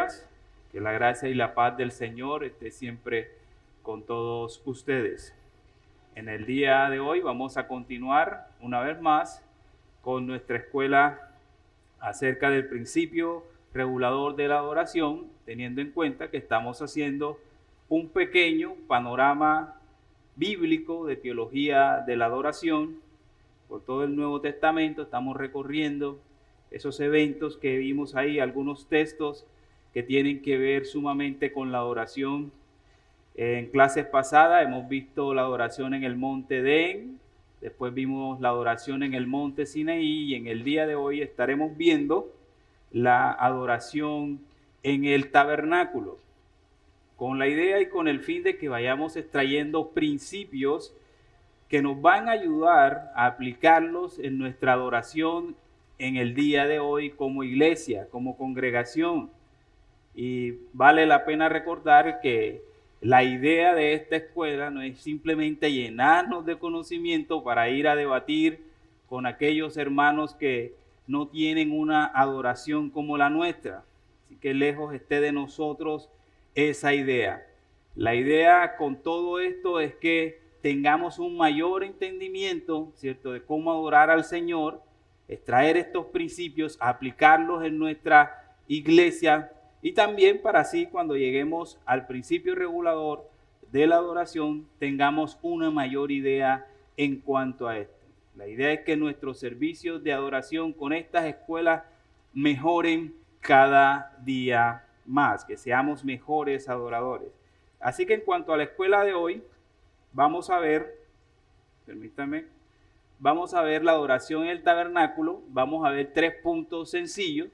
días. Que la gracia y la paz del Señor esté siempre con todos ustedes. En el día de hoy vamos a continuar una vez más con nuestra escuela acerca del principio regulador de la adoración, teniendo en cuenta que estamos haciendo un pequeño panorama bíblico de teología de la adoración por todo el Nuevo Testamento. Estamos recorriendo esos eventos que vimos ahí, algunos textos que tienen que ver sumamente con la adoración. En clases pasadas hemos visto la adoración en el monte Edén, después vimos la adoración en el monte Sinaí, y en el día de hoy estaremos viendo la adoración en el tabernáculo, con la idea y con el fin de que vayamos extrayendo principios que nos van a ayudar a aplicarlos en nuestra adoración en el día de hoy como iglesia, como congregación. Y vale la pena recordar que la idea de esta escuela no es simplemente llenarnos de conocimiento para ir a debatir con aquellos hermanos que no tienen una adoración como la nuestra. Así que lejos esté de nosotros esa idea. La idea con todo esto es que tengamos un mayor entendimiento, ¿cierto?, de cómo adorar al Señor, extraer estos principios, aplicarlos en nuestra iglesia, y también para así cuando lleguemos al principio regulador de la adoración tengamos una mayor idea en cuanto a esto. La idea es que nuestros servicios de adoración con estas escuelas mejoren cada día más, que seamos mejores adoradores. Así que en cuanto a la escuela de hoy, vamos a ver, vamos a ver la adoración en el tabernáculo. Vamos a ver 3 puntos sencillos.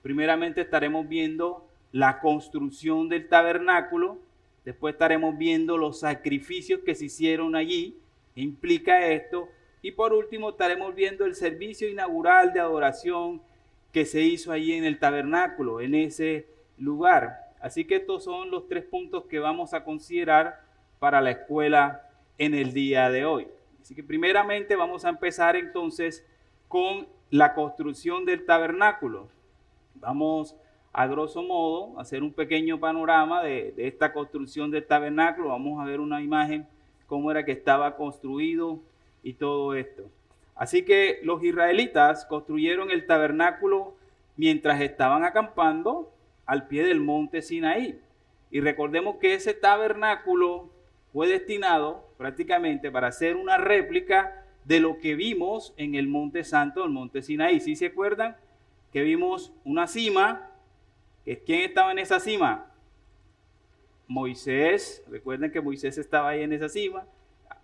Primeramente estaremos viendo la construcción del tabernáculo, después estaremos viendo los sacrificios que se hicieron allí, implica esto, y por último estaremos viendo el servicio inaugural de adoración que se hizo allí en el tabernáculo, en ese lugar. Así que estos son los 3 puntos que vamos a considerar para la escuela en el día de hoy. Así que primeramente vamos a empezar entonces con la construcción del tabernáculo. Vamos a grosso modo hacer un pequeño panorama de esta construcción del tabernáculo. Vamos a ver una imagen cómo era que estaba construido y todo esto. Así que los israelitas construyeron el tabernáculo mientras estaban acampando al pie del monte Sinaí. Y recordemos que ese tabernáculo fue destinado prácticamente para hacer una réplica de lo que vimos en el monte santo, el monte Sinaí. ¿Sí se acuerdan? Que vimos una cima. ¿Quién estaba en esa cima? Moisés. Recuerden que Moisés estaba ahí en esa cima.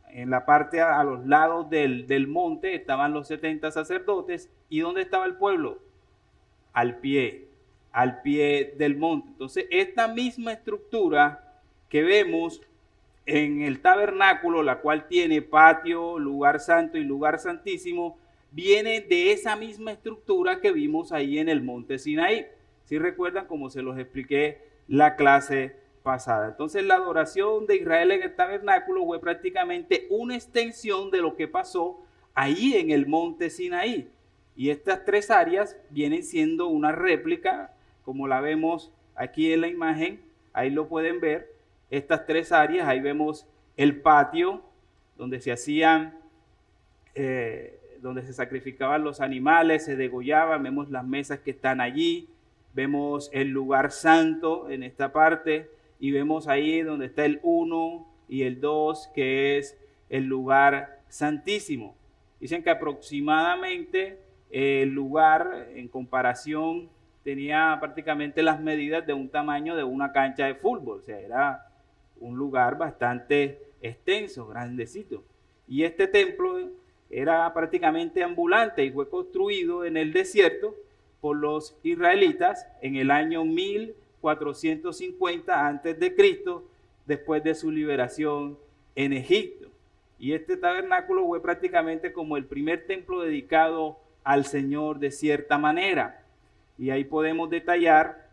En la parte a los lados del monte estaban los 70 sacerdotes. ¿Y dónde estaba el pueblo? Al pie del monte. Entonces, esta misma estructura que vemos en el tabernáculo, la cual tiene patio, lugar santo y lugar santísimo, viene de esa misma estructura que vimos ahí en el monte Sinaí. Si recuerdan, como se los expliqué la clase pasada. Entonces la adoración de Israel en el tabernáculo fue prácticamente una extensión de lo que pasó ahí en el monte Sinaí. Y estas 3 áreas vienen siendo una réplica, como la vemos aquí en la imagen. Ahí lo pueden ver, estas 3 áreas. Ahí vemos el patio donde se hacían donde se sacrificaban los animales, se degollaban. Vemos las mesas que están allí, vemos el lugar santo en esta parte, y vemos ahí donde está el 1 y el 2, que es el lugar santísimo. Dicen que aproximadamente el lugar, en comparación, tenía prácticamente las medidas de un tamaño de una cancha de fútbol. O sea, era un lugar bastante extenso, grandecito. Y este templo era prácticamente ambulante y fue construido en el desierto por los israelitas en el año 1450 a.C., después de su liberación en Egipto. Y este tabernáculo fue prácticamente como el primer templo dedicado al Señor de cierta manera. Y ahí podemos detallar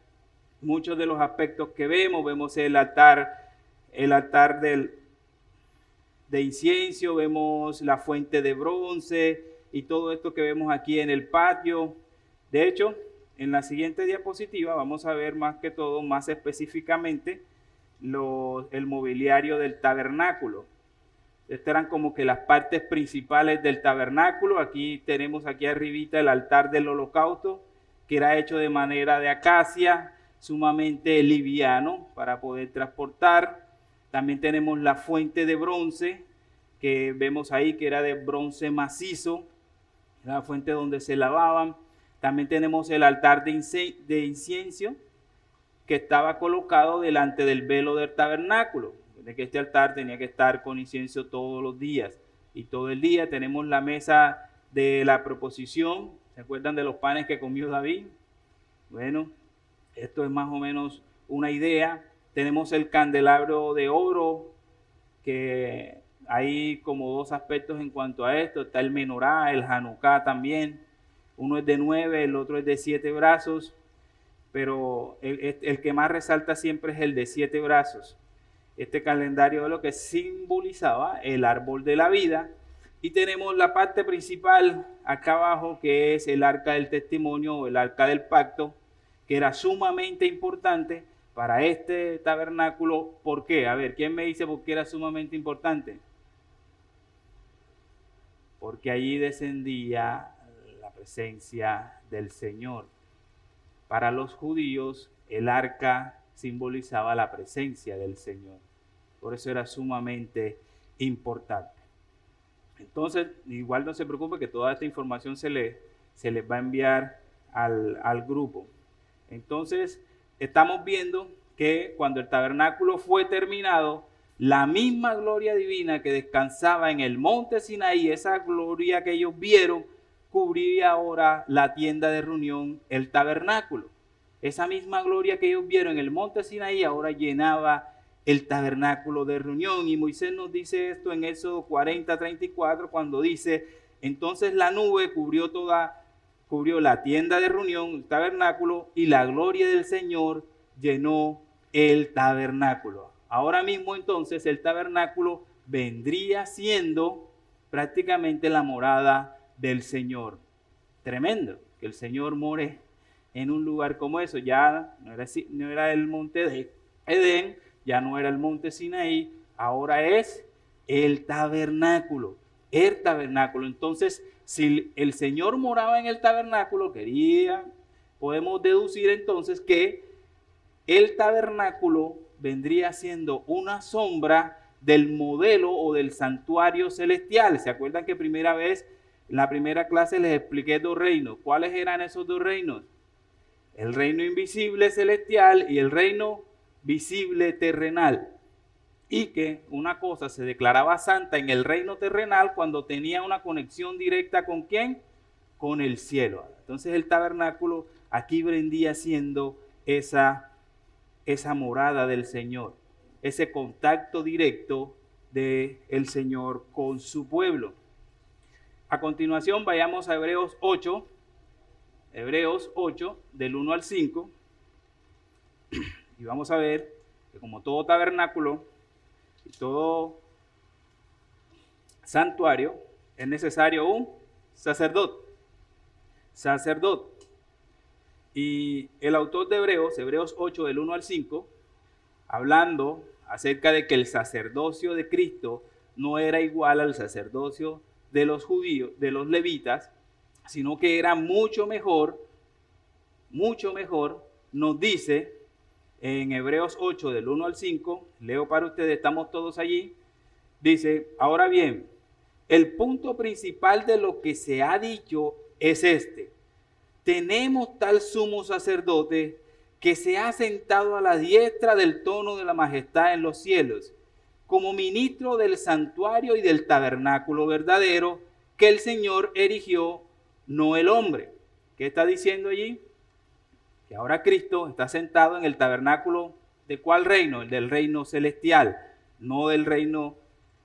muchos de los aspectos que vemos. Vemos el altar de incienso, vemos la fuente de bronce y todo esto que vemos aquí en el patio. De hecho, en la siguiente diapositiva vamos a ver más que todo, más específicamente, el mobiliario del tabernáculo. Estas eran como que las partes principales del tabernáculo. Aquí tenemos aquí arribita el altar del holocausto, que era hecho de madera de acacia, sumamente liviano para poder transportar. También tenemos la fuente de bronce, que vemos ahí que era de bronce macizo, la fuente donde se lavaban. También tenemos el altar de incienso, que estaba colocado delante del velo del tabernáculo. De que este altar tenía que estar con incienso todos los días y todo el día. Tenemos la mesa de la proposición. ¿Se acuerdan de los panes que comió David? Bueno, esto es más o menos una idea. Tenemos el candelabro de oro, que hay como dos aspectos en cuanto a esto. Está el menorá, el Hanukkah también. Uno es de 9, el otro es de 7 brazos, pero el que más resalta siempre es el de 7 brazos. Este calendario es lo que simbolizaba el árbol de la vida. Y tenemos la parte principal acá abajo, que es el arca del testimonio o el arca del pacto, que era sumamente importante para este tabernáculo. ¿Por qué? A ver, ¿quién me dice por qué era sumamente importante? Porque allí descendía la presencia del Señor. Para los judíos, el arca simbolizaba la presencia del Señor. Por eso era sumamente importante. Entonces, igual no se preocupe que toda esta información se les va a enviar al grupo. Entonces, estamos viendo que cuando el tabernáculo fue terminado, la misma gloria divina que descansaba en el monte Sinaí, esa gloria que ellos vieron, cubría ahora la tienda de reunión, el tabernáculo. Esa misma gloria que ellos vieron en el monte Sinaí ahora llenaba el tabernáculo de reunión. Y Moisés nos dice esto en Éxodo 40:34, cuando dice: entonces la nube cubrió la tienda de reunión, el tabernáculo, y la gloria del Señor llenó el tabernáculo. Ahora mismo entonces el tabernáculo vendría siendo prácticamente la morada del Señor. Tremendo que el Señor more en un lugar como eso. Ya no era el monte de Edén, ya no era el monte Sinaí, ahora es el tabernáculo. El tabernáculo. Entonces, si el Señor moraba en el tabernáculo, podemos deducir entonces que el tabernáculo vendría siendo una sombra del modelo o del santuario celestial. ¿Se acuerdan que en la primera clase les expliqué 2 reinos? ¿Cuáles eran esos 2 reinos? El reino invisible celestial y el reino visible terrenal. Y que una cosa se declaraba santa en el reino terrenal cuando tenía una conexión directa ¿con quién? Con el cielo. Entonces el tabernáculo aquí vendría siendo esa morada del Señor, ese contacto directo del Señor con su pueblo. A continuación vayamos a Hebreos 8, del 1 al 5, y vamos a ver que como todo tabernáculo y todo santuario, es necesario un sacerdote. Y el autor de Hebreos 8, del 1 al 5, hablando acerca de que el sacerdocio de Cristo no era igual al sacerdocio de los judíos, de los levitas, sino que era mucho mejor, nos dice en Hebreos 8, del 1 al 5, leo para ustedes, estamos todos allí, dice: ahora bien, el punto principal de lo que se ha dicho es este: tenemos tal sumo sacerdote que se ha sentado a la diestra del trono de la majestad en los cielos, como ministro del santuario y del tabernáculo verdadero que el Señor erigió, no el hombre. ¿Qué está diciendo allí? Que ahora Cristo está sentado en el tabernáculo ¿de cuál reino? El del reino celestial, no del reino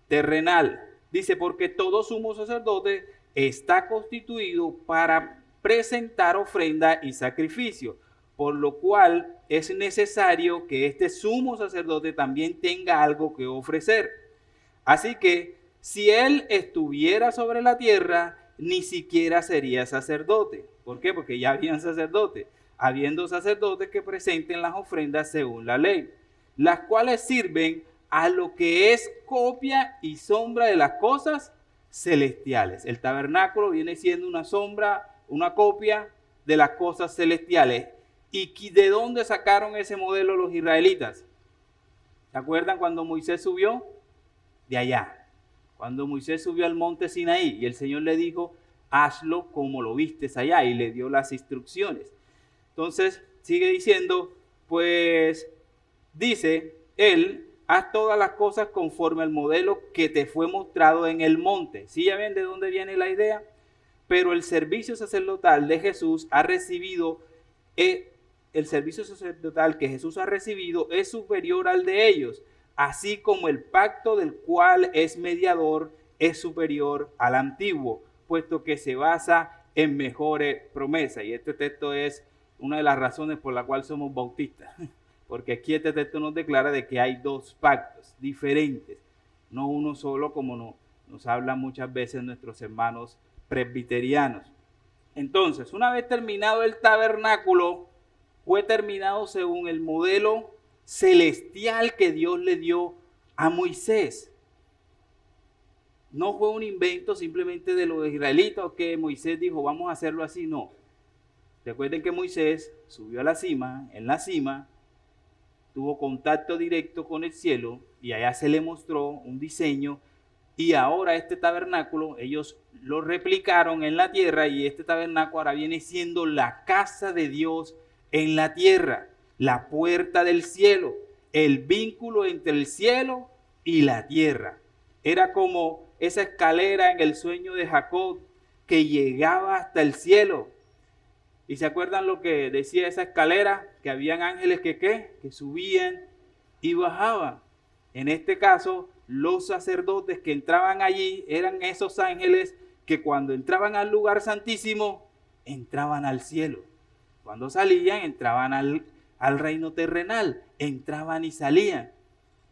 terrenal. Dice: porque todo sumo sacerdote está constituido para presentar ofrenda y sacrificio, por lo cual es necesario que este sumo sacerdote también tenga algo que ofrecer. Así que si él estuviera sobre la tierra, ni siquiera sería sacerdote. ¿Por qué? Porque ya habían sacerdotes. habiendo sacerdotes que presenten las ofrendas según la ley, las cuales sirven a lo que es copia y sombra de las cosas celestiales. El tabernáculo viene siendo una sombra, una copia de las cosas celestiales. ¿Y de dónde sacaron ese modelo los israelitas? ¿Se acuerdan cuando Moisés subió? De allá. Cuando Moisés subió al monte Sinaí y el Señor le dijo, hazlo como lo vistes allá, y le dio las instrucciones. Entonces sigue diciendo, pues dice él, haz todas las cosas conforme al modelo que te fue mostrado en el monte. ¿Sí ya ven de dónde viene la idea? Pero el servicio sacerdotal de Jesús ha recibido, el servicio sacerdotal que Jesús ha recibido es superior al de ellos, así como el pacto del cual es mediador es superior al antiguo, puesto que se basa en mejores promesas. Y este texto es una de las razones por la cual somos bautistas, porque aquí este texto nos declara de que hay dos pactos diferentes, no uno solo como nos hablan muchas veces nuestros hermanos presbiterianos. Entonces, una vez terminado el tabernáculo, fue terminado según el modelo celestial que Dios le dio a Moisés. No fue un invento simplemente de los israelitas que Moisés dijo, vamos a hacerlo así, no. Recuerden que Moisés subió a la cima, en la cima, tuvo contacto directo con el cielo y allá se le mostró un diseño, y ahora este tabernáculo ellos lo replicaron en la tierra, y este tabernáculo ahora viene siendo la casa de Dios en la tierra, la puerta del cielo, el vínculo entre el cielo y la tierra. Era como esa escalera en el sueño de Jacob que llegaba hasta el cielo. ¿Y se acuerdan lo que decía esa escalera? Que habían ángeles que subían y bajaban. En este caso, los sacerdotes que entraban allí eran esos ángeles que cuando entraban al lugar santísimo, entraban al cielo. Cuando salían, entraban al reino terrenal. Entraban y salían.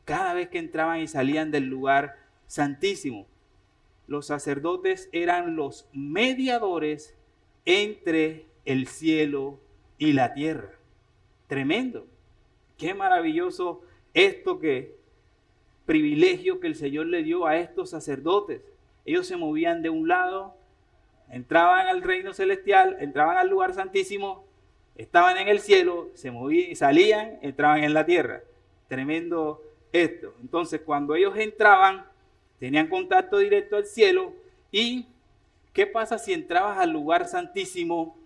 Cada vez que entraban y salían del lugar santísimo. Los sacerdotes eran los mediadores entre el cielo y la tierra. Tremendo. Qué maravilloso esto, que privilegio que el Señor le dio a estos sacerdotes. Ellos se movían de un lado, entraban al reino celestial, entraban al lugar santísimo, estaban en el cielo, se movían, salían, entraban en la tierra. Tremendo esto. Entonces, cuando ellos entraban, tenían contacto directo al cielo. ¿Y qué pasa si entrabas al lugar santísimo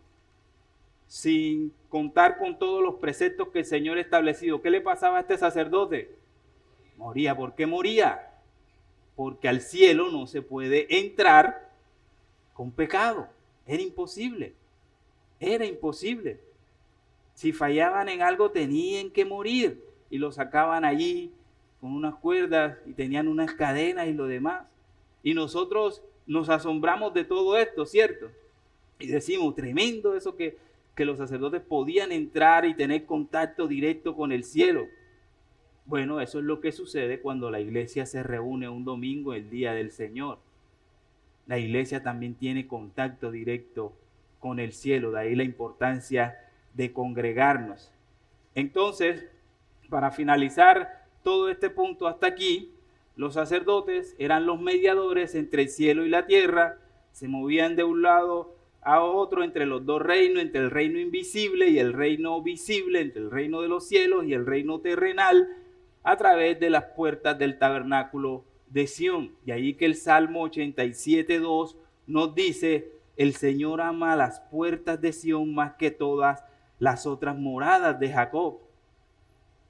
sin contar con todos los preceptos que el Señor ha establecido? ¿Qué le pasaba a este sacerdote? Moría. ¿Por qué moría? Porque al cielo no se puede entrar con pecado. Era imposible. Era imposible. Si fallaban en algo tenían que morir, y lo sacaban allí con unas cuerdas y tenían unas cadenas y lo demás. Y nosotros nos asombramos de todo esto, ¿cierto? Y decimos, tremendo eso que los sacerdotes podían entrar y tener contacto directo con el cielo. Bueno, eso es lo que sucede cuando la iglesia se reúne un domingo, el día del Señor. La iglesia también tiene contacto directo con el cielo, de ahí la importancia de congregarnos. Entonces, para finalizar todo este punto hasta aquí, los sacerdotes eran los mediadores entre el cielo y la tierra, se movían de un lado a otro entre los dos reinos, entre el reino invisible y el reino visible, entre el reino de los cielos y el reino terrenal, a través de las puertas del tabernáculo de Sión. Y ahí que el Salmo 87:2 nos dice, el Señor ama las puertas de Sión más que todas las otras moradas de Jacob.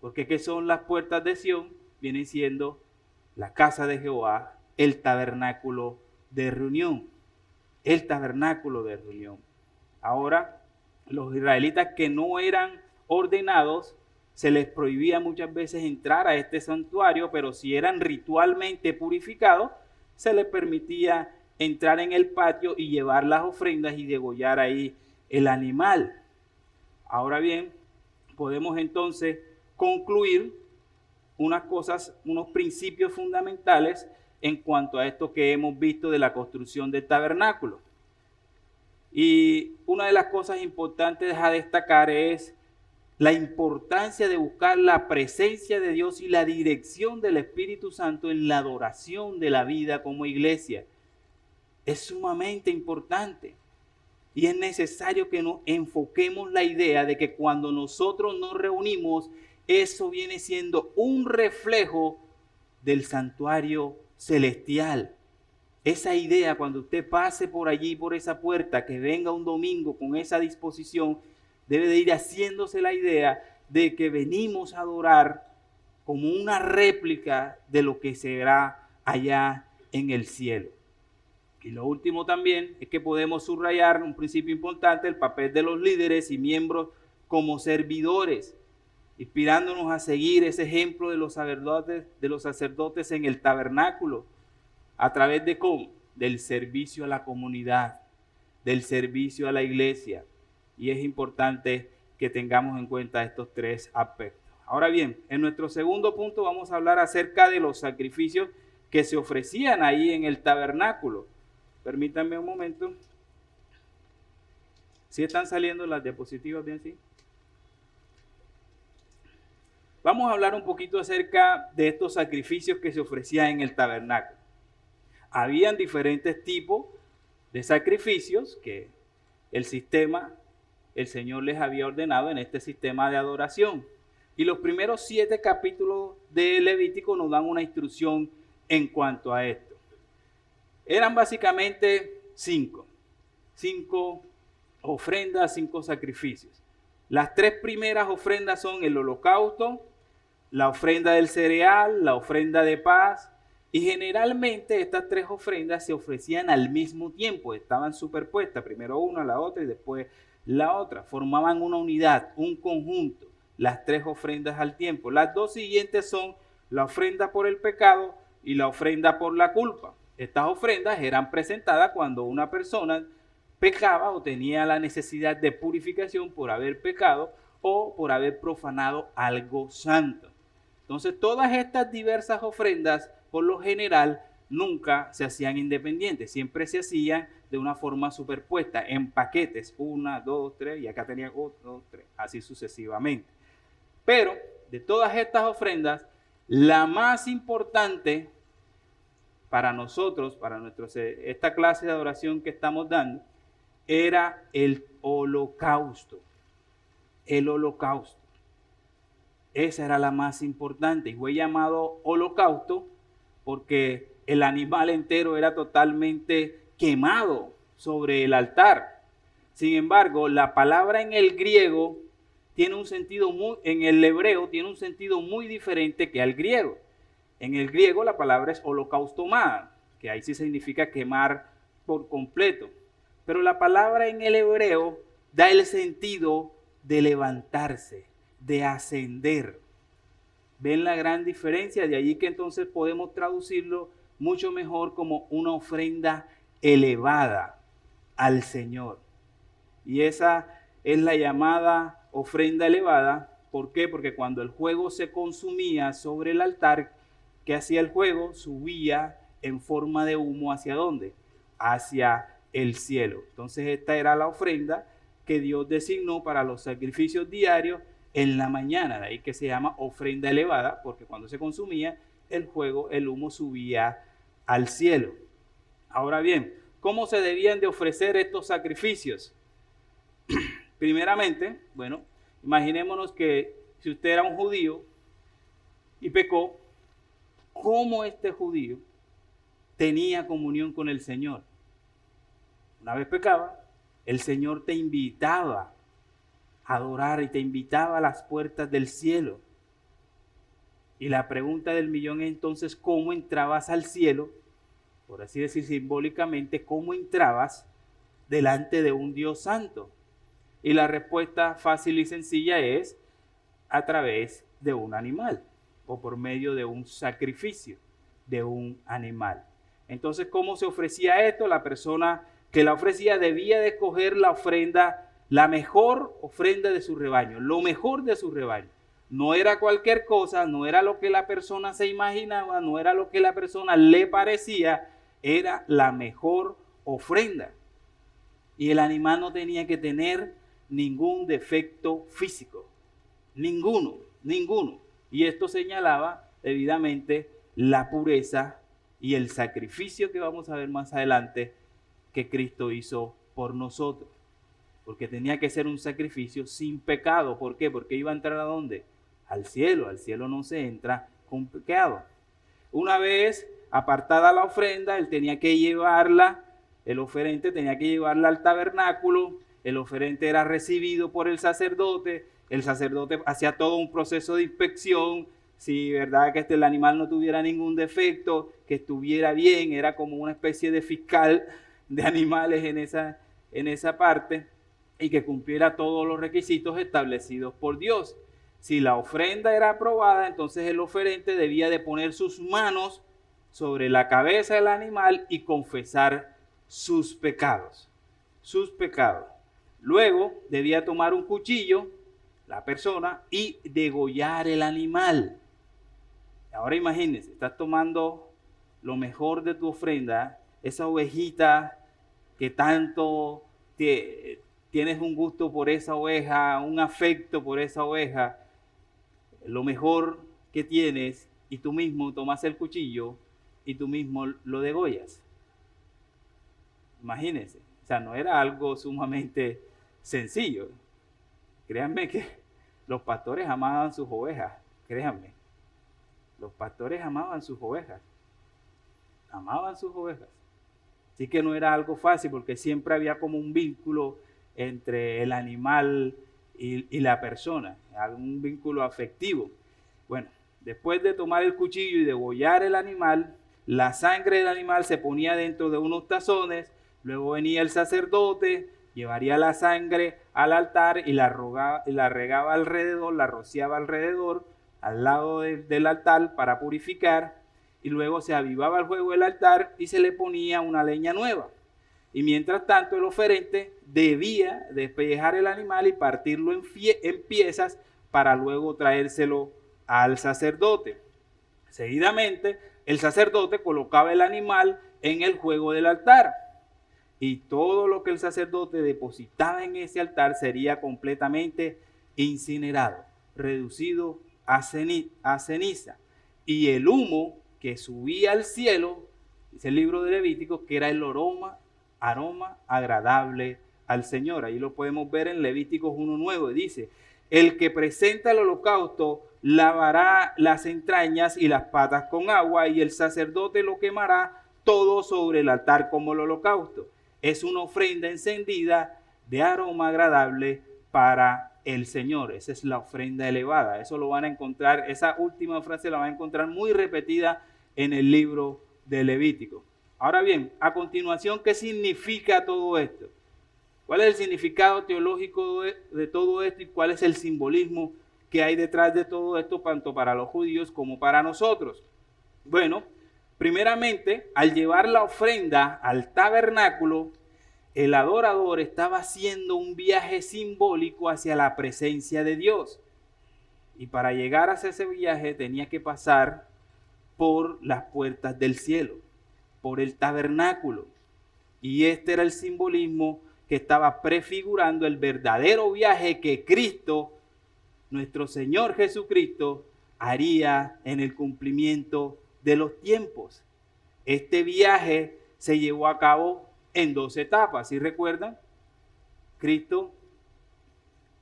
Porque ¿qué son las puertas de Sión? Vienen siendo la casa de Jehová, el tabernáculo de reunión. El tabernáculo de reunión. Ahora, los israelitas que no eran ordenados, se les prohibía muchas veces entrar a este santuario, pero si eran ritualmente purificados, se les permitía entrar en el patio y llevar las ofrendas y degollar ahí el animal. Ahora bien, podemos entonces concluir unas cosas, unos principios fundamentales en cuanto a esto que hemos visto de la construcción del tabernáculo. Y una de las cosas importantes a destacar es la importancia de buscar la presencia de Dios y la dirección del Espíritu Santo en la adoración de la vida como iglesia. Es sumamente importante y es necesario que nos enfoquemos la idea de que cuando nosotros nos reunimos, eso viene siendo un reflejo del santuario celestial. Esa idea, cuando usted pase por allí, por esa puerta, que venga un domingo con esa disposición, debe de ir haciéndose la idea de que venimos a adorar como una réplica de lo que será allá en el cielo. Y lo último también es que podemos subrayar un principio importante, el papel de los líderes y miembros como servidores, inspirándonos a seguir ese ejemplo de los sacerdotes en el tabernáculo, a través de cómo, del servicio a la comunidad, del servicio a la iglesia. Y es importante que tengamos en cuenta estos tres aspectos. Ahora bien, en nuestro segundo punto vamos a hablar acerca de los sacrificios que se ofrecían ahí en el tabernáculo. Permítanme un momento. ¿Sí están saliendo las diapositivas bien? ¿Sí? Vamos a hablar un poquito acerca de estos sacrificios que se ofrecían en el tabernáculo. Habían diferentes tipos de sacrificios que el Señor les había ordenado en este sistema de adoración. Y los primeros 7 capítulos de Levítico nos dan una instrucción en cuanto a esto. Eran básicamente 5 ofrendas, 5 sacrificios. Las 3 primeras ofrendas son el holocausto, la ofrenda del cereal, la ofrenda de paz, y generalmente estas 3 ofrendas se ofrecían al mismo tiempo, estaban superpuestas, primero una, la otra y después la otra, formaban una unidad, un conjunto, las 3 ofrendas al tiempo. Las 2 siguientes son la ofrenda por el pecado y la ofrenda por la culpa. Estas ofrendas eran presentadas cuando una persona pecaba o tenía la necesidad de purificación por haber pecado o por haber profanado algo santo. Entonces, todas estas diversas ofrendas, por lo general, nunca se hacían independientes, siempre se hacían de una forma superpuesta, en paquetes, 1, 2, 3, y acá tenía 1, 2, 3, así sucesivamente. Pero, de todas estas ofrendas, la más importante para nosotros, esta clase de adoración que estamos dando, era el holocausto. El holocausto. Esa era la más importante y fue llamado holocausto porque el animal entero era totalmente quemado sobre el altar. Sin embargo, la palabra en el griego tiene un sentido en el hebreo tiene un sentido muy diferente que al griego. En el griego la palabra es holocaustomá, que ahí sí significa quemar por completo. Pero la palabra en el hebreo da el sentido de levantarse, de ascender. ¿Ven la gran diferencia? De allí que entonces podemos traducirlo mucho mejor como una ofrenda elevada al Señor. Y esa es la llamada ofrenda elevada. ¿Por qué? Porque cuando el fuego se consumía sobre el altar, ¿qué hacía el fuego? Subía en forma de humo ¿hacia dónde? Hacia el cielo. Entonces esta era la ofrenda que Dios designó para los sacrificios diarios en la mañana. De ahí que se llama ofrenda elevada, porque cuando se consumía el fuego, el humo subía al cielo. Ahora bien, ¿cómo se debían de ofrecer estos sacrificios? Primeramente, bueno, imaginémonos que si usted era un judío y pecó, ¿cómo este judío tenía comunión con el Señor? Una vez pecaba, el Señor te invitaba a adorar y te invitaba a las puertas del cielo. Y la pregunta del millón es entonces, ¿cómo entrabas al cielo? Por así decir simbólicamente, ¿cómo entrabas delante de un Dios santo? Y la respuesta fácil y sencilla es a través de un animal o por medio de un sacrificio de un animal. Entonces, ¿cómo se ofrecía esto? La persona que la ofrecía debía de escoger la ofrenda, la mejor ofrenda de su rebaño, lo mejor de su rebaño. No era cualquier cosa, no era lo que la persona se imaginaba, no era lo que la persona le parecía, era la mejor ofrenda. Y el animal no tenía que tener ningún defecto físico. Ninguno. Y esto señalaba debidamente la pureza y el sacrificio que vamos a ver más adelante que Cristo hizo por nosotros. Porque tenía que ser un sacrificio sin pecado. ¿Por qué? Porque iba a entrar ¿a dónde? Al cielo. Al cielo no se entra con pecado. Una vez apartada la ofrenda, él tenía que llevarla, el oferente tenía que llevarla al tabernáculo. El oferente era recibido por el sacerdote hacía todo un proceso de inspección, si verdad que el animal no tuviera ningún defecto, que estuviera bien, era como una especie de fiscal de animales en esa parte, y que cumpliera todos los requisitos establecidos por Dios. Si la ofrenda era aprobada, entonces el oferente debía de poner sus manos sobre la cabeza del animal y confesar sus pecados. Luego debía tomar un cuchillo, la persona, y degollar el animal. Ahora imagínense, estás tomando lo mejor de tu ofrenda, esa ovejita que tanto tienes un gusto por esa oveja, un afecto por esa oveja, lo mejor que tienes, y tú mismo tomas el cuchillo y tú mismo lo degollas. Imagínense, o sea, no era algo sumamente sencillo. Créanme que los pastores amaban sus ovejas, créanme. Los pastores amaban sus ovejas. Así que no era algo fácil, porque siempre había como un vínculo entre el animal y la persona, un vínculo afectivo. Bueno, después de tomar el cuchillo y degollar el animal, la sangre del animal se ponía dentro de unos tazones, luego venía el sacerdote, llevaría la sangre al altar y la regaba alrededor, la rociaba alrededor, al lado del altar para purificar, y luego se avivaba el fuego del altar y se le ponía una leña nueva. Y mientras tanto el oferente debía despellejar el animal y partirlo en piezas para luego traérselo al sacerdote. Seguidamente el sacerdote colocaba el animal en el fuego del altar, y todo lo que el sacerdote depositaba en ese altar sería completamente incinerado, reducido a ceniza. Y el humo que subía al cielo, dice el libro de Levítico, que era el aroma agradable al Señor. Ahí lo podemos ver en Levíticos 1:9. Dice: el que presenta el holocausto lavará las entrañas y las patas con agua, y el sacerdote lo quemará todo sobre el altar como el holocausto. Es una ofrenda encendida de aroma agradable para el Señor. Esa es la ofrenda elevada. Eso lo van a encontrar, esa última frase la van a encontrar muy repetida en el libro de Levítico. Ahora bien, a continuación, ¿qué significa todo esto? ¿Cuál es el significado teológico de todo esto y cuál es el simbolismo que hay detrás de todo esto, tanto para los judíos como para nosotros? Bueno, primeramente, al llevar la ofrenda al tabernáculo, el adorador estaba haciendo un viaje simbólico hacia la presencia de Dios. Y para llegar hacia ese viaje tenía que pasar por las puertas del cielo, por el tabernáculo. Y este era el simbolismo que estaba prefigurando el verdadero viaje que Cristo, nuestro Señor Jesucristo, haría en el cumplimiento de los tiempos. Este viaje se llevó a cabo en 2 etapas. ¿Sí recuerdan? Cristo,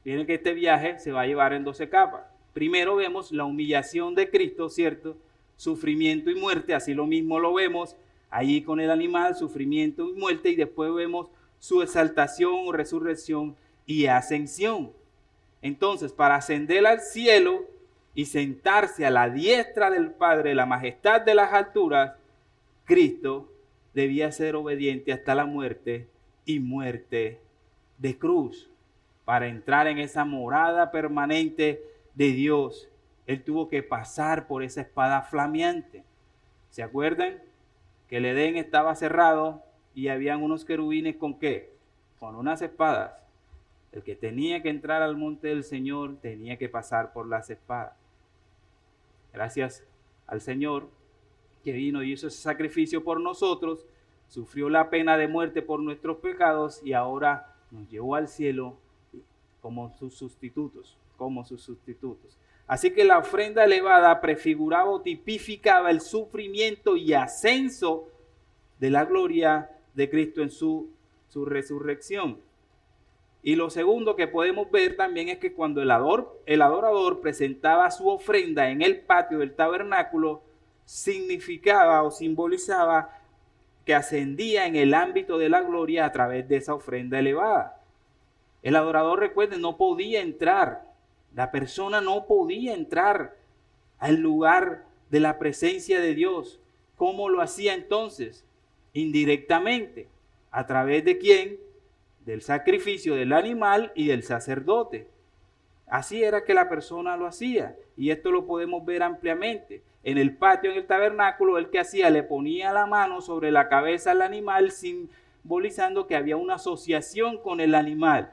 miren que este viaje se va a llevar en 2 etapas. Primero vemos la humillación de Cristo, ¿cierto? Sufrimiento y muerte, así lo mismo lo vemos allí con el animal, sufrimiento y muerte, y después vemos su exaltación, resurrección y ascensión. Entonces, para ascender al cielo y sentarse a la diestra del Padre, la majestad de las alturas, Cristo debía ser obediente hasta la muerte, y muerte de cruz. Para entrar en esa morada permanente de Dios, Él tuvo que pasar por esa espada flameante. ¿Se acuerdan? Que el Edén estaba cerrado y habían unos querubines ¿con qué? Con unas espadas. El que tenía que entrar al monte del Señor tenía que pasar por las espadas. Gracias al Señor que vino y hizo ese sacrificio por nosotros, sufrió la pena de muerte por nuestros pecados y ahora nos llevó al cielo como sus sustitutos, Así que la ofrenda elevada prefiguraba o tipificaba el sufrimiento y ascenso de la gloria de Cristo en su resurrección. Y lo segundo que podemos ver también es que cuando el adorador presentaba su ofrenda en el patio del tabernáculo, significaba o simbolizaba que ascendía en el ámbito de la gloria a través de esa ofrenda elevada. El adorador, recuerden, no podía entrar, la persona no podía entrar al lugar de la presencia de Dios. ¿Cómo lo hacía entonces? Indirectamente. ¿A través de quién? Del sacrificio del animal y del sacerdote. Así era que la persona lo hacía, y esto lo podemos ver ampliamente. En el patio, en el tabernáculo, el que hacía le ponía la mano sobre la cabeza al animal, simbolizando que había una asociación con el animal.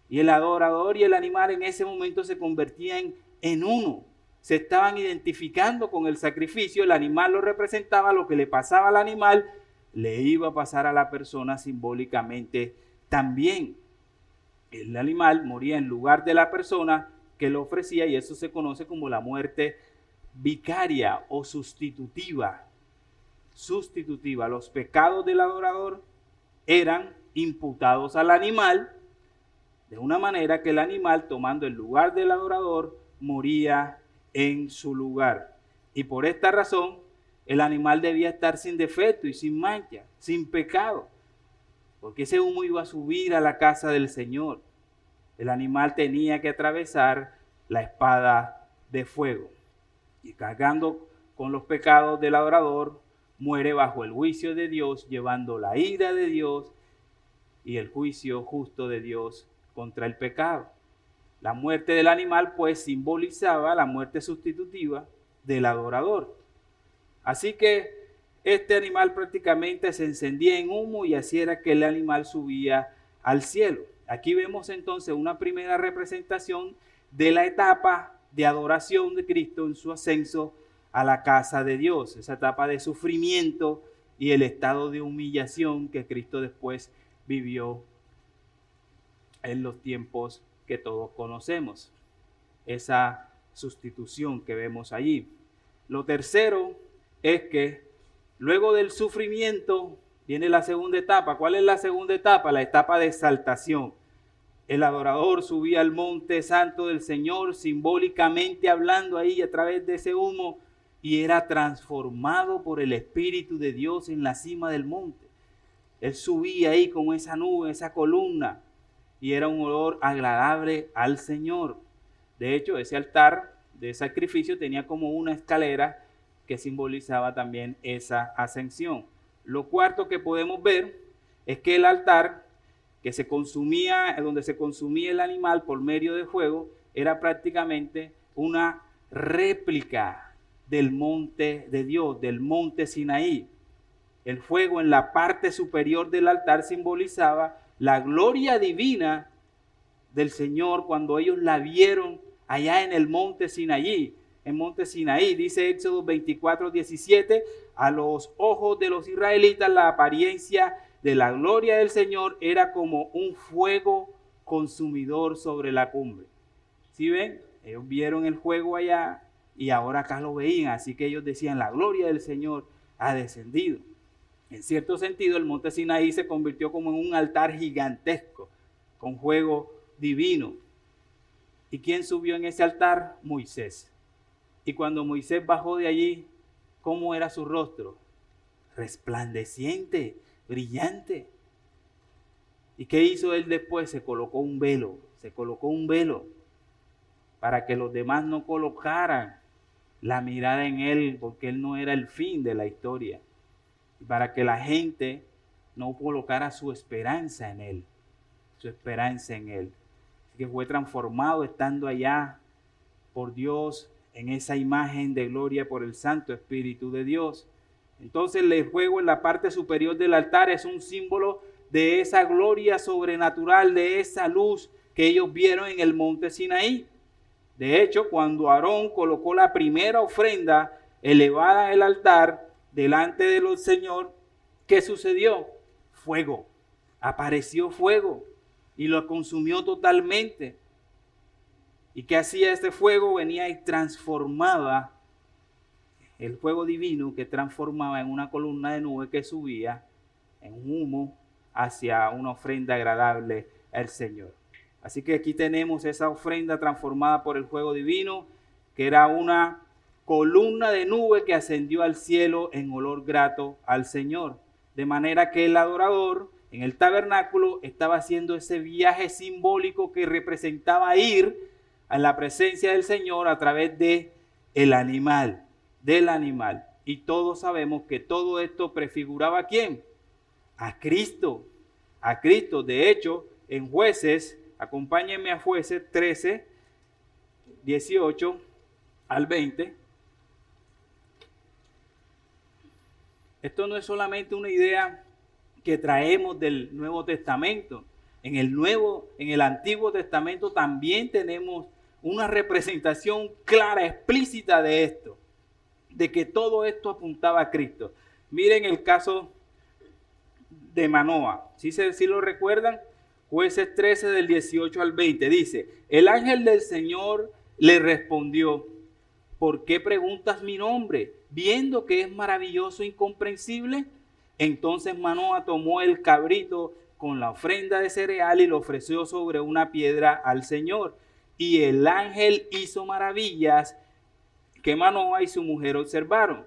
Y el adorador y el animal en ese momento se convertían en uno. Se estaban identificando con el sacrificio, el animal lo representaba, lo que le pasaba al animal le iba a pasar a la persona simbólicamente también. El animal moría en lugar de la persona que lo ofrecía, y eso se conoce como la muerte vicaria o sustitutiva. Los pecados del adorador eran imputados al animal, de una manera que el animal, tomando el lugar del adorador, moría en su lugar. Y por esta razón, el animal debía estar sin defecto y sin mancha, sin pecado, porque ese humo iba a subir a la casa del Señor. El animal tenía que atravesar la espada de fuego, y cargando con los pecados del adorador, muere bajo el juicio de Dios, llevando la ira de Dios y el juicio justo de Dios contra el pecado. La muerte del animal pues simbolizaba la muerte sustitutiva del adorador. Así que este animal prácticamente se encendía en humo, y así era que el animal subía al cielo. Aquí vemos entonces una primera representación de la etapa de adoración de Cristo en su ascenso a la casa de Dios, esa etapa de sufrimiento y el estado de humillación que Cristo después vivió en los tiempos que todos conocemos, esa sustitución que vemos allí. Lo tercero es que luego del sufrimiento viene la segunda etapa. ¿Cuál es la segunda etapa? La etapa de exaltación. El adorador subía al monte santo del Señor, simbólicamente hablando ahí a través de ese humo, y era transformado por el Espíritu de Dios en la cima del monte. Él subía ahí con esa nube, esa columna, y era un olor agradable al Señor. De hecho, ese altar de sacrificio tenía como una escalera que simbolizaba también esa ascensión. Lo cuarto que podemos ver es que el altar que se consumía, donde se consumía el animal por medio de fuego, era prácticamente una réplica del monte de Dios, del monte Sinaí. El fuego en la parte superior del altar simbolizaba la gloria divina del Señor cuando ellos la vieron allá en el monte Sinaí. En monte Sinaí, dice Éxodo 24:17, a los ojos de los israelitas la apariencia de la gloria del Señor era como un fuego consumidor sobre la cumbre. ¿Sí ven? Ellos vieron el fuego allá y ahora acá lo veían, así que ellos decían, la gloria del Señor ha descendido. En cierto sentido, el monte Sinaí se convirtió como en un altar gigantesco con fuego divino. ¿Y quién subió en ese altar? Moisés. Y cuando Moisés bajó de allí, ¿cómo era su rostro? Resplandeciente, brillante. ¿Y qué hizo él después? Se colocó un velo para que los demás no colocaran la mirada en él, porque él no era el fin de la historia. Y para que la gente no colocara su esperanza en él. Así que fue transformado estando allá por Dios en esa imagen de gloria por el Santo Espíritu de Dios. Entonces el fuego en la parte superior del altar es un símbolo de esa gloria sobrenatural, de esa luz que ellos vieron en el monte Sinaí. De hecho, cuando Aarón colocó la primera ofrenda elevada en el altar delante del Señor, ¿Qué sucedió? Fuego. Apareció fuego y lo consumió totalmente. ¿Y qué hacía este fuego? Venía y transformaba el fuego divino, que transformaba en una columna de nube que subía en un humo hacia una ofrenda agradable al Señor. Así que aquí tenemos esa ofrenda transformada por el fuego divino, que era una columna de nube que ascendió al cielo en olor grato al Señor. De manera que el adorador en el tabernáculo estaba haciendo ese viaje simbólico que representaba ir a la presencia del Señor a través de el animal, del animal. Y todos sabemos que todo esto prefiguraba ¿a quién? A Cristo, a Cristo. De hecho, en Jueces, acompáñenme a Jueces 13, 18 al 20. Esto no es solamente una idea que traemos del Nuevo Testamento. En el Antiguo Testamento también tenemos una representación clara, explícita de esto, de que todo esto apuntaba a Cristo. Miren el caso de Manoah, ¿sí lo recuerdan? Jueces 13 del 18 al 20 dice: el ángel del Señor le respondió: ¿por qué preguntas mi nombre, viendo que es maravilloso e incomprensible? Entonces Manoah tomó el cabrito con la ofrenda de cereal y lo ofreció sobre una piedra al Señor. Y el ángel hizo maravillas que Manoah y su mujer observaron.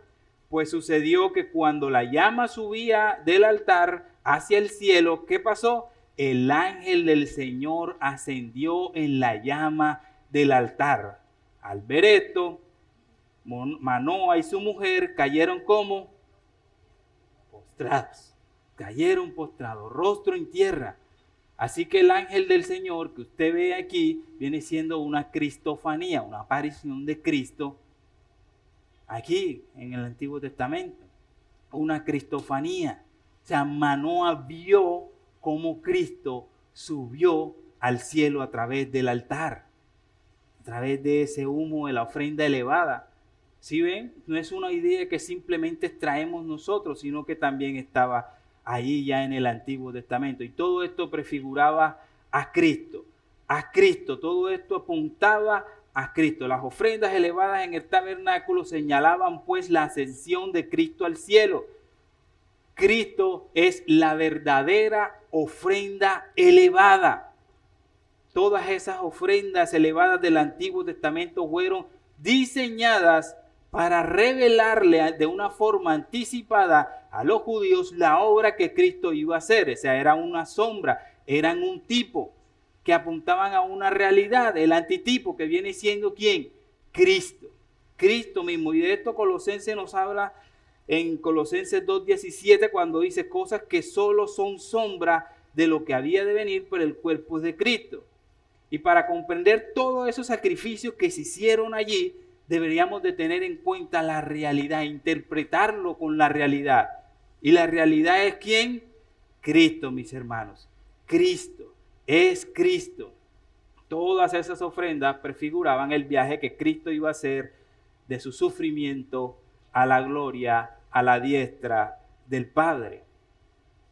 Pues sucedió que cuando la llama subía del altar hacia el cielo, ¿qué pasó? El ángel del Señor ascendió en la llama del altar. Al ver esto, Manoah y su mujer cayeron como postrados. Cayeron postrados, rostro en tierra. Así que el ángel del Señor que usted ve aquí viene siendo una cristofanía, una aparición de Cristo aquí en el Antiguo Testamento. Una cristofanía. O sea, Manoah vio cómo Cristo subió al cielo a través del altar, a través de ese humo de la ofrenda elevada. ¿Sí ven? No es una idea que simplemente traemos nosotros, sino que también estaba allí ya en el Antiguo Testamento. Y todo esto prefiguraba a Cristo. A Cristo. Todo esto apuntaba a Cristo. Las ofrendas elevadas en el tabernáculo señalaban pues la ascensión de Cristo al cielo. Cristo es la verdadera ofrenda elevada. Todas esas ofrendas elevadas del Antiguo Testamento fueron diseñadas para revelarle de una forma anticipada a los judíos la obra que Cristo iba a hacer. O sea, era una sombra, eran un tipo que apuntaban a una realidad, el antitipo que viene siendo ¿quién? Cristo. Cristo mismo. Y de esto Colosenses nos habla en Colosenses 2:17 cuando dice cosas que solo son sombra de lo que había de venir, pero el cuerpo es de Cristo. Y para comprender todos esos sacrificios que se hicieron allí, deberíamos de tener en cuenta la realidad, interpretarlo con la realidad. Y la realidad es ¿quién? Cristo, mis hermanos. Cristo, es Cristo. Todas esas ofrendas prefiguraban el viaje que Cristo iba a hacer de su sufrimiento a la gloria, a la diestra del Padre.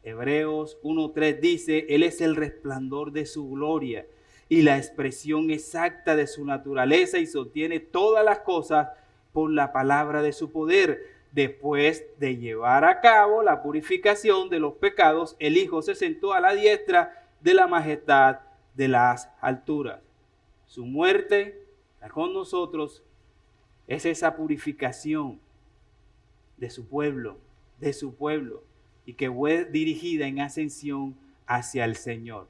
Hebreos 1:3 dice: Él es el resplandor de su gloria y la expresión exacta de su naturaleza, y sostiene todas las cosas por la palabra de su poder. Después de llevar a cabo la purificación de los pecados, el Hijo se sentó a la diestra de la majestad de las alturas. Su muerte con nosotros es esa purificación de su pueblo, y que fue dirigida en ascensión hacia el Señor.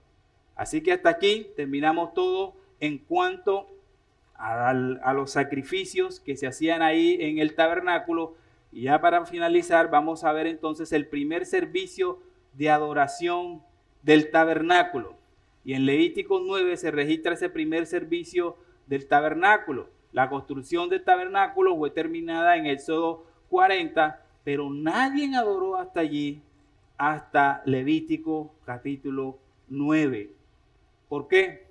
Así que hasta aquí terminamos todo en cuanto a los sacrificios que se hacían ahí en el tabernáculo. Y ya para finalizar vamos a ver entonces el primer servicio de adoración del tabernáculo. Y en Levítico 9 se registra ese primer servicio del tabernáculo. La construcción del tabernáculo fue terminada en Éxodo 40, pero nadie adoró hasta allí, hasta Levítico capítulo 9. ¿Por qué?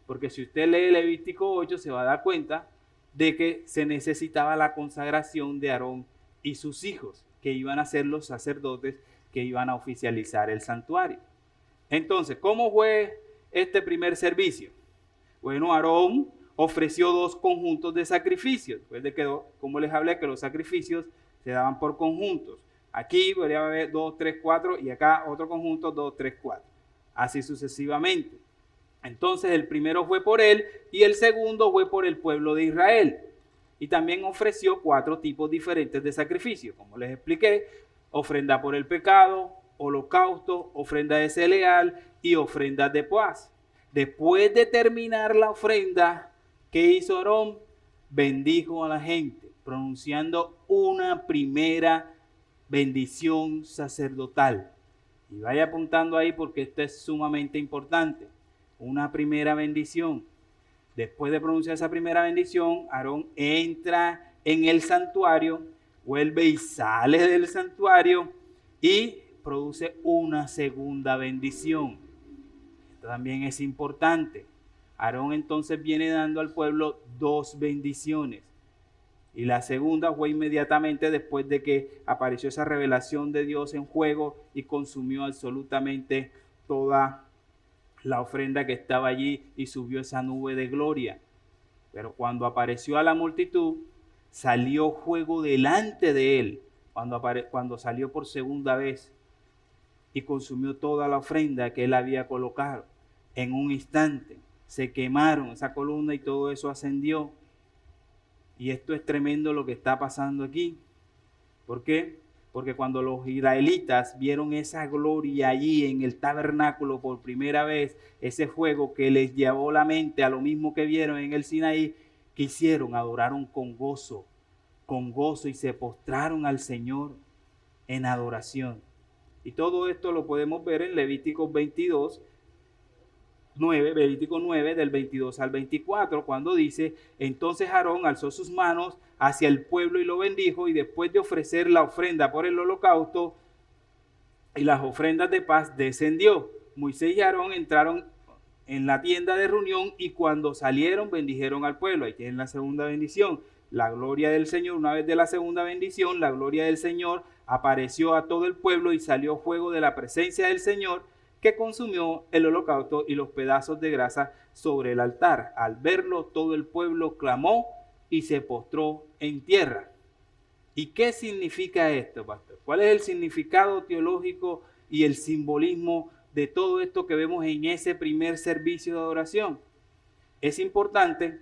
Porque si usted lee Levítico 8 se va a dar cuenta de que se necesitaba la consagración de Aarón y sus hijos, que iban a ser los sacerdotes que iban a oficializar el santuario. Entonces, ¿cómo fue este primer servicio? Bueno, Aarón ofreció 2 conjuntos de sacrificios. Después quedó, como les hablé, que los sacrificios se daban por conjuntos. Aquí podría haber 2, 3, 4 y acá otro conjunto, 2, 3, 4. Así sucesivamente. Entonces el primero fue por él y el segundo fue por el pueblo de Israel. Y también ofreció 4 tipos diferentes de sacrificios. Como les expliqué, ofrenda por el pecado, holocausto, ofrenda de cereal y ofrenda de paz. Después de terminar la ofrenda, ¿qué hizo Aarón? Bendijo a la gente, pronunciando una primera bendición sacerdotal. Y vaya apuntando ahí porque esto es sumamente importante. Una primera bendición. Después de pronunciar esa primera bendición, Aarón entra en el santuario, vuelve y sale del santuario y produce una segunda bendición. Esto también es importante. Aarón entonces viene dando al pueblo 2 bendiciones. Y la segunda fue inmediatamente después de que apareció esa revelación de Dios en fuego y consumió absolutamente toda la ofrenda que estaba allí y subió esa nube de gloria. Pero cuando apareció a la multitud, salió fuego delante de él, cuando salió por segunda vez y consumió toda la ofrenda que él había colocado. En un instante se quemaron esa columna y todo eso ascendió. Y esto es tremendo lo que está pasando aquí. ¿Por qué? Porque cuando los israelitas vieron esa gloria allí en el tabernáculo por primera vez, ese fuego que les llevó la mente a lo mismo que vieron en el Sinaí, ¿qué hicieron? Adoraron con gozo y se postraron al Señor en adoración. Y todo esto lo podemos ver en Levítico 9, del 22 al 24, cuando dice: entonces Aarón alzó sus manos hacia el pueblo y lo bendijo, y después de ofrecer la ofrenda por el holocausto y las ofrendas de paz, descendió. Moisés y Aarón entraron en la tienda de reunión y cuando salieron bendijeron al pueblo. Ahí tienen la segunda bendición. La gloria del Señor, una vez de la segunda bendición, la gloria del Señor apareció a todo el pueblo y salió fuego de la presencia del Señor que consumió el holocausto y los pedazos de grasa sobre el altar. Al verlo, todo el pueblo clamó y se postró en tierra. ¿Y qué significa esto, pastor? ¿Cuál es el significado teológico y el simbolismo de todo esto que vemos en ese primer servicio de adoración? Es importante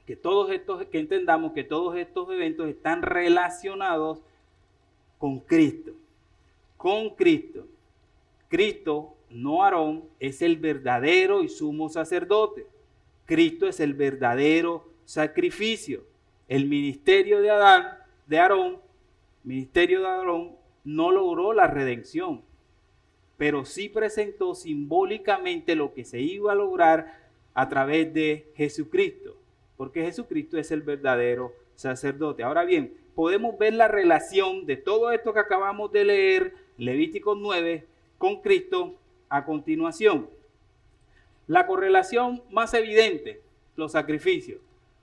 que entendamos que todos estos eventos están relacionados con Cristo. Con Cristo. Cristo, no Aarón, es el verdadero y sumo sacerdote. Cristo es el verdadero sacrificio. El ministerio de Aarón no logró la redención, pero sí presentó simbólicamente lo que se iba a lograr a través de Jesucristo, porque Jesucristo es el verdadero sacerdote. Ahora bien, podemos ver la relación de todo esto que acabamos de leer, Levítico 9, con Cristo a continuación. La correlación más evidente, los sacrificios.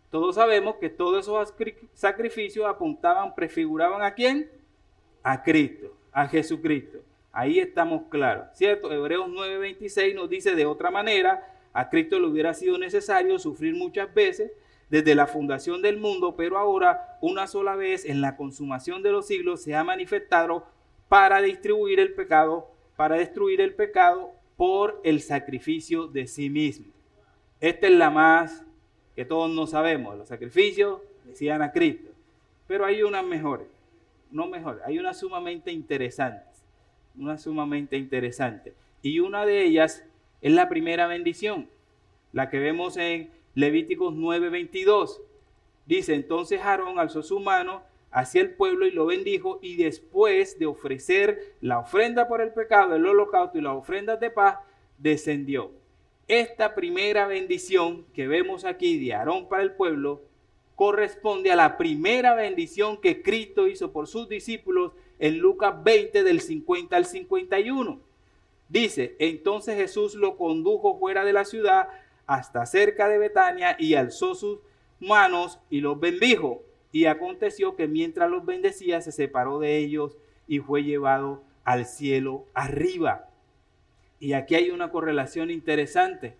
Todos sabemos que todos esos sacrificios apuntaban, prefiguraban ¿a quién? A Cristo, a Jesucristo. Ahí estamos claros, ¿cierto? Hebreos 9:26 nos dice de otra manera: a Cristo le hubiera sido necesario sufrir muchas veces desde la fundación del mundo, pero ahora una sola vez en la consumación de los siglos se ha manifestado para destruir el pecado por el sacrificio de sí mismo. Esta es la más que todos no sabemos. Los sacrificios decían a Cristo, pero hay unas mejores, hay unas sumamente interesantes, y una de ellas es la primera bendición, la que vemos en Levíticos 9:22. Dice: entonces Aarón alzó su mano hacia el pueblo y lo bendijo, y después de ofrecer la ofrenda por el pecado, el holocausto y las ofrendas de paz, descendió. Esta primera bendición que vemos aquí de Aarón para el pueblo corresponde a la primera bendición que Cristo hizo por sus discípulos en Lucas 20 del 50 al 51. Dice: entonces Jesús lo condujo fuera de la ciudad hasta cerca de Betania y alzó sus manos y los bendijo. Y aconteció que mientras los bendecía se separó de ellos y fue llevado al cielo arriba. Y aquí hay una correlación interesante.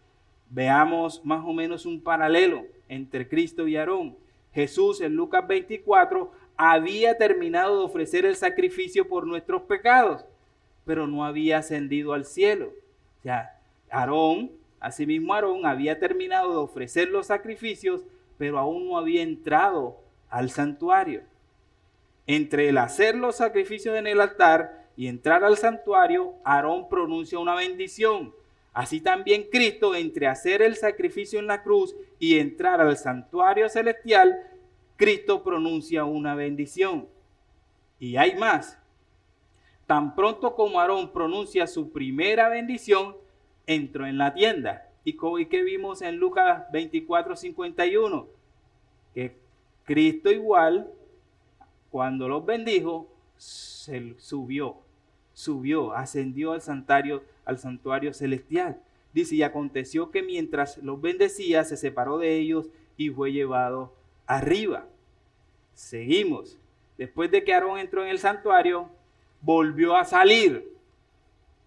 Veamos más o menos un paralelo entre Cristo y Aarón. Jesús en Lucas 24 había terminado de ofrecer el sacrificio por nuestros pecados, pero no había ascendido al cielo. O sea, asimismo Aarón había terminado de ofrecer los sacrificios, pero aún no había entrado al santuario. Entre el hacer los sacrificios en el altar y entrar al santuario, Aarón pronuncia una bendición. Así también Cristo, entre hacer el sacrificio en la cruz y entrar al santuario celestial, Cristo pronuncia una bendición. Y hay más. Tan pronto como Aarón pronuncia su primera bendición, entró en la tienda. ¿Y qué vimos en Lucas 24:51? Que Cristo igual, cuando los bendijo, subió, ascendió al santuario celestial. Dice, y aconteció que mientras los bendecía, se separó de ellos y fue llevado arriba. Seguimos. Después de que Aarón entró en el santuario, volvió a salir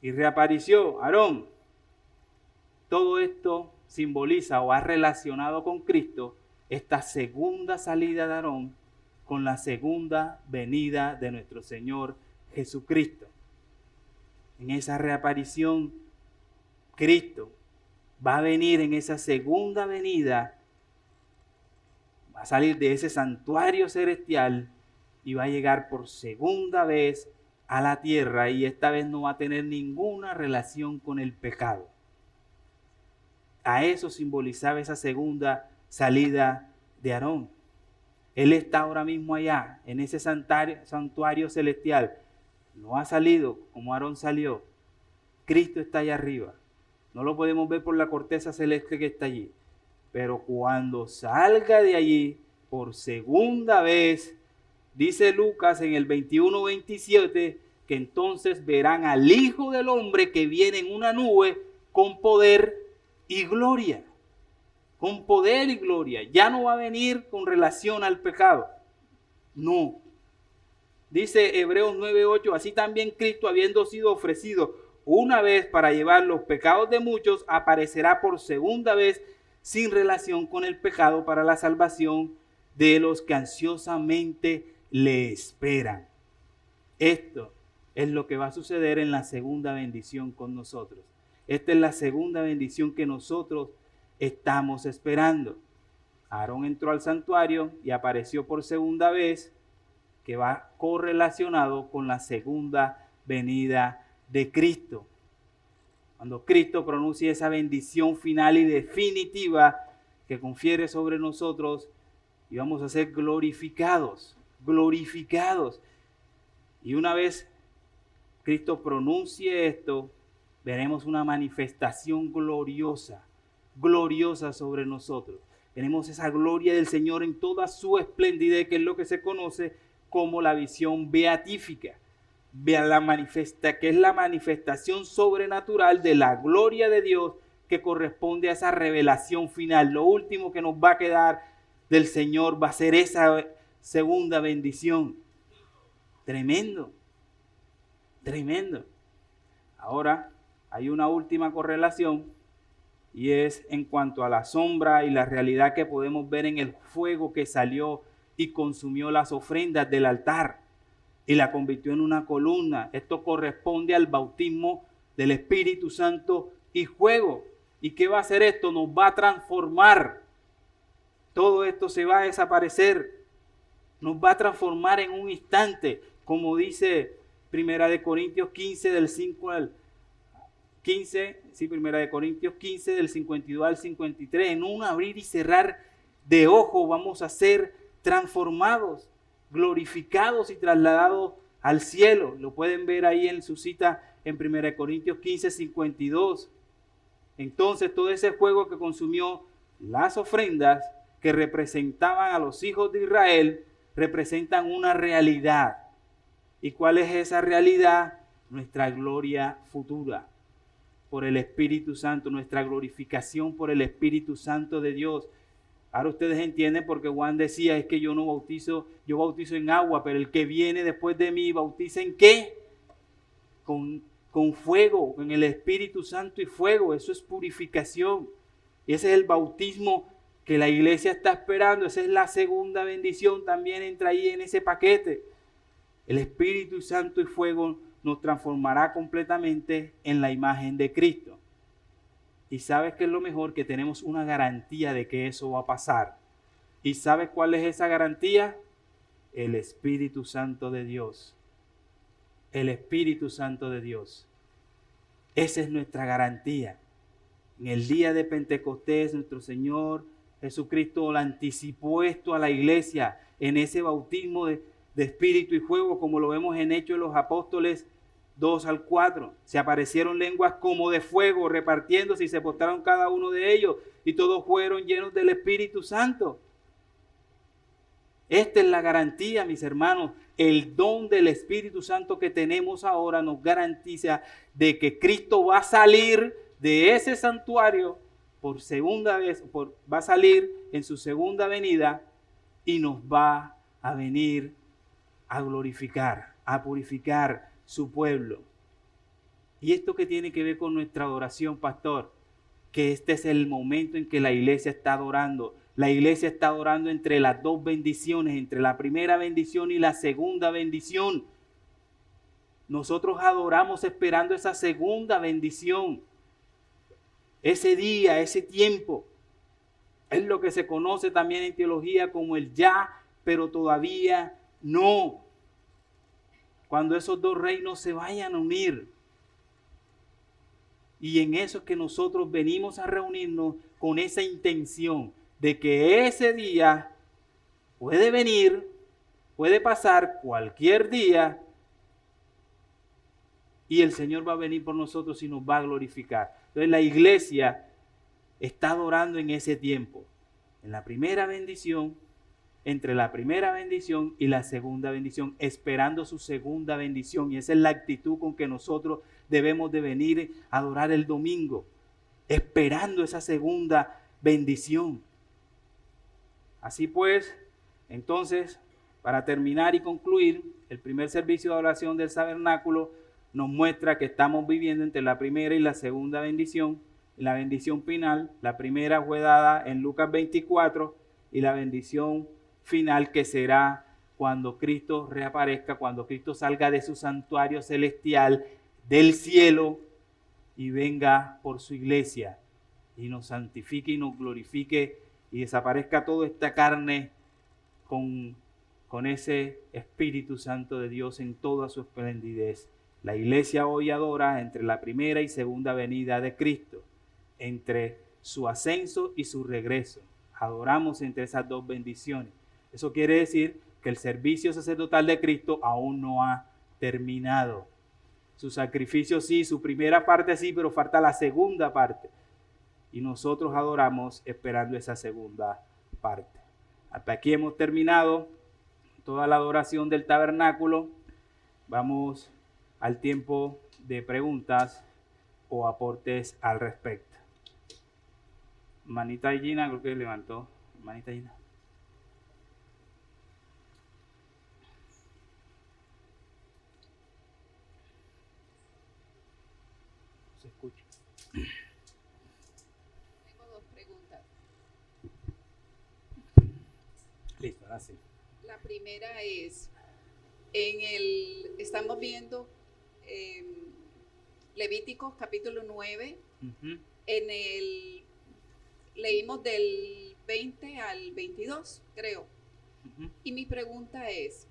y reapareció Aarón. Todo esto simboliza o ha relacionado con Cristo esta segunda salida de Aarón con la segunda venida de nuestro Señor Jesucristo. En esa reaparición, Cristo va a venir en esa segunda venida, va a salir de ese santuario celestial y va a llegar por segunda vez a la tierra, y esta vez no va a tener ninguna relación con el pecado. A eso simbolizaba esa segunda salida de Aarón. Él está ahora mismo allá, en ese santuario celestial. No ha salido como Aarón salió. Cristo está allá arriba. No lo podemos ver por la corteza celeste que está allí. Pero cuando salga de allí, por segunda vez, dice Lucas en el 21:27, que entonces verán al Hijo del Hombre que viene en una nube con poder y gloria. Con poder y gloria. Ya no va a venir con relación al pecado. No. Dice Hebreos 9:8, así también Cristo, habiendo sido ofrecido una vez para llevar los pecados de muchos, aparecerá por segunda vez sin relación con el pecado para la salvación de los que ansiosamente le esperan. Esto es lo que va a suceder en la segunda bendición con nosotros. Esta es la segunda bendición que nosotros estamos esperando. Aarón entró al santuario y apareció por segunda vez, que va correlacionado con la segunda venida de Cristo. Cuando Cristo pronuncia esa bendición final y definitiva que confiere sobre nosotros, y vamos a ser glorificados. Y una vez Cristo pronuncie esto, veremos una manifestación gloriosa sobre nosotros. Tenemos esa gloria del Señor en toda su esplendidez, que es lo que se conoce como la visión beatífica. Que es la manifestación sobrenatural de la gloria de Dios, que corresponde a esa revelación final. Lo último que nos va a quedar del Señor va a ser esa segunda bendición. Tremendo. Ahora hay una última correlación, y es en cuanto a la sombra y la realidad que podemos ver en el fuego que salió y consumió las ofrendas del altar y la convirtió en una columna. Esto corresponde al bautismo del Espíritu Santo y fuego. ¿Y qué va a hacer esto? Nos va a transformar. Todo esto se va a desaparecer. Nos va a transformar en un instante, como dice Primera de Corintios 15 del 5 al 15, Primera de Corintios 15 del 52 al 53, en un abrir y cerrar de ojos vamos a ser transformados, glorificados y trasladados al cielo. Lo pueden ver ahí en su cita en Primera de Corintios 15, 52. Entonces todo ese fuego que consumió las ofrendas que representaban a los hijos de Israel, representan una realidad. ¿Y cuál es esa realidad? Nuestra gloria futura por el Espíritu Santo, nuestra glorificación por el Espíritu Santo de Dios. Ahora ustedes entienden por qué Juan decía, es que yo no bautizo, yo bautizo en agua, pero el que viene después de mí bautiza ¿en qué? con fuego, con el Espíritu Santo y fuego. Eso es purificación. Y ese es el bautismo que la iglesia está esperando. Esa es la segunda bendición, también entra ahí en ese paquete. El Espíritu Santo y fuego nos transformará completamente en la imagen de Cristo. Y ¿sabes qué es lo mejor? Que tenemos una garantía de que eso va a pasar. ¿Y sabes cuál es esa garantía? El Espíritu Santo de Dios. El Espíritu Santo de Dios. Esa es nuestra garantía. En el día de Pentecostés, nuestro Señor Jesucristo lo anticipó esto a la iglesia en ese bautismo de espíritu y fuego, como lo vemos en Hechos de los Apóstoles 2-4. Se aparecieron lenguas como de fuego, repartiéndose, y se postraron cada uno de ellos, y todos fueron llenos del Espíritu Santo. Esta es la garantía, mis hermanos. El don del Espíritu Santo que tenemos ahora nos garantiza de que Cristo va a salir de ese santuario por segunda vez, va a salir en su segunda venida y nos va a venir a glorificar, a purificar su pueblo. ¿Y esto qué tiene que ver con nuestra adoración, pastor? Que este es el momento en que la iglesia está adorando. La iglesia está adorando entre las dos bendiciones, entre la primera bendición y la segunda bendición. Nosotros adoramos esperando esa segunda bendición. Ese día, ese tiempo. Es lo que se conoce también en teología como el ya, pero todavía no. Cuando esos dos reinos se vayan a unir. Y en eso es que nosotros venimos a reunirnos con esa intención de que ese día puede venir, puede pasar cualquier día, y el Señor va a venir por nosotros y nos va a glorificar. Entonces la iglesia está adorando en ese tiempo, en la primera bendición, entre la primera bendición y la segunda bendición, esperando su segunda bendición. Y esa es la actitud con que nosotros debemos de venir a adorar el domingo, esperando esa segunda bendición. Así pues, entonces, para terminar y concluir, el primer servicio de adoración del tabernáculo nos muestra que estamos viviendo entre la primera y la segunda bendición. La bendición final, la primera fue dada en Lucas 24 y la bendición final que será cuando Cristo reaparezca, cuando Cristo salga de su santuario celestial del cielo y venga por su iglesia y nos santifique y nos glorifique y desaparezca toda esta carne con ese Espíritu Santo de Dios en toda su esplendidez. La iglesia hoy adora entre la primera y segunda venida de Cristo, entre su ascenso y su regreso. Adoramos entre esas dos bendiciones. Eso quiere decir que el servicio sacerdotal de Cristo aún no ha terminado. Su sacrificio sí, su primera parte sí, pero falta la segunda parte. Y nosotros adoramos esperando esa segunda parte. Hasta aquí hemos terminado toda la adoración del tabernáculo. Vamos al tiempo de preguntas o aportes al respecto. Manita Gina, creo que levantó. Manita Gina. Se escucha. Tengo dos preguntas. Listo, ahora sí. La primera es, estamos viendo Levíticos capítulo 9, leímos del 20 al 22, creo. Y mi pregunta es,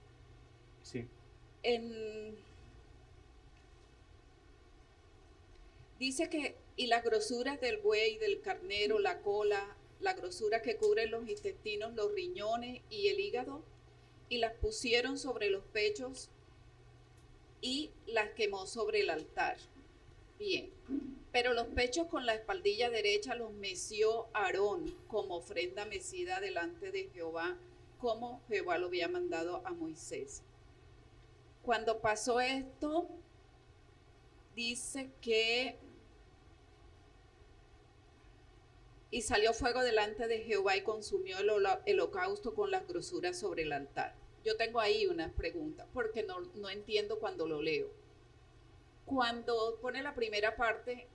sí. Dice que, y las grosuras del buey, del carnero, la cola, la grosura que cubre los intestinos, los riñones y el hígado, y las pusieron sobre los pechos y las quemó sobre el altar. Bien, pero los pechos con la espaldilla derecha los meció Aarón como ofrenda mecida delante de Jehová, como Jehová lo había mandado a Moisés. Cuando pasó esto, dice que y salió fuego delante de Jehová y consumió el holocausto con las grosuras sobre el altar. Yo tengo ahí unas preguntas porque no entiendo cuando lo leo. Cuando pone la primera parte,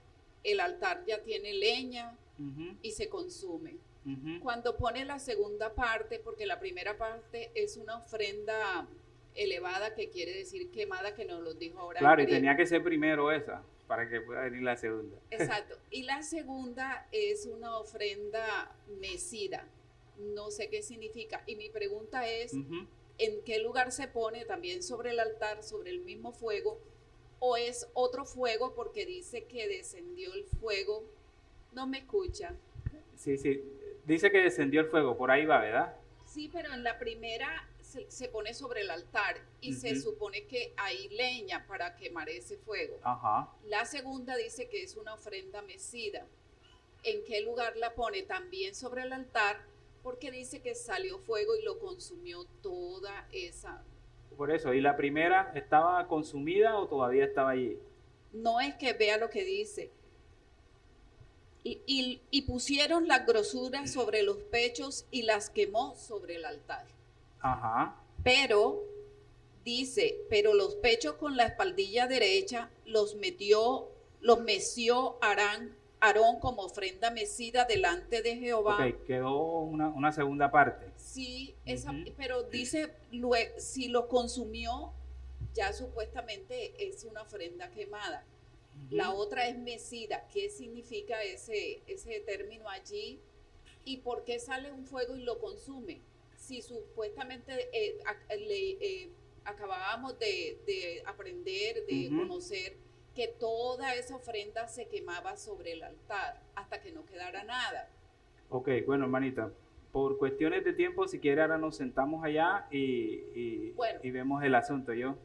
el altar ya tiene leña Ujú, y se consume. ujú. Cuando pone la segunda parte, porque la primera parte es una ofrenda elevada, que quiere decir quemada, que nos lo dijo ahora en Claro, y griego. tenía que ser primero esa, para que pueda venir la segunda. Exacto. Y la segunda es una ofrenda mecida. No sé qué significa. Y mi pregunta es, Ujú. ¿en qué lugar se pone? ¿También sobre el altar, sobre el mismo fuego? ¿O es otro fuego? Porque dice que descendió el fuego. No me escucha. Sí, sí. Dice que descendió el fuego, por ahí va, ¿verdad? Sí, pero en la primera se pone sobre el altar y se Ujú. supone que hay leña para quemar ese fuego. Ajá. La segunda dice que es una ofrenda mecida. ¿En qué lugar la pone? También sobre el altar, porque dice que salió fuego y lo consumió toda esa. Por eso, ¿y la primera estaba consumida o todavía estaba allí? No es que vea lo que dice. Y pusieron las grosuras sobre los pechos y las quemó sobre el altar. Ajá. Pero dice, pero los pechos con la espaldilla derecha los meció Aarón como ofrenda mecida delante de Jehová. Ok, quedó una segunda parte. Sí, Ujú, pero dice, si lo consumió, ya supuestamente es una ofrenda quemada. La ujú. otra es mecida. ¿Qué significa ese término allí? ¿Y por qué sale un fuego y lo consume? Si supuestamente acabábamos de aprender, de Ujú. conocer que toda esa ofrenda se quemaba sobre el altar hasta que no quedara nada. Ok, bueno, hermanita, por cuestiones de tiempo, si quiere, ahora nos sentamos allá Bueno, y vemos el asunto, yo.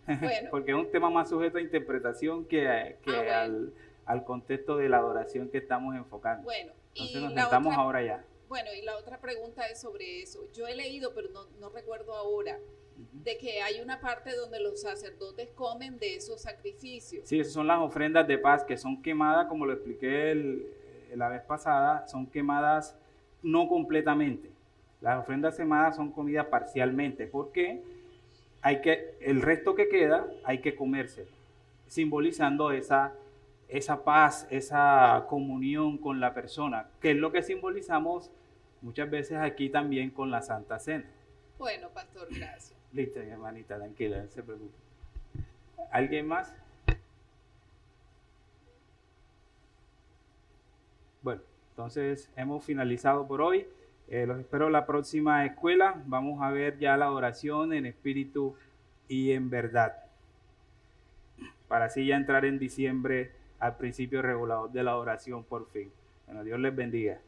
bueno, Porque es un tema más sujeto a interpretación que bueno, al contexto de la adoración que estamos enfocando. bueno. Entonces nos sentamos ahora ya. Bueno, y la otra pregunta es sobre eso. Yo he leído, pero no recuerdo ahora, Ujú. de que hay una parte donde los sacerdotes comen de esos sacrificios. Sí, esas son las ofrendas de paz que son quemadas, como lo expliqué la vez pasada, son quemadas no completamente. Las ofrendas quemadas son comidas parcialmente, porque el resto que queda hay que comérselo, simbolizando esa paz, esa comunión con la persona, que es lo que simbolizamos muchas veces aquí también con la Santa Cena. Bueno, pastor, gracias. Listo, mi hermanita, tranquila, no se preocupe. ¿Alguien más? Bueno, entonces hemos finalizado por hoy. Los espero en la próxima escuela. Vamos a ver ya la adoración en espíritu y en verdad, para así ya entrar en diciembre al principio regulador de la adoración por fin. Bueno, Dios les bendiga.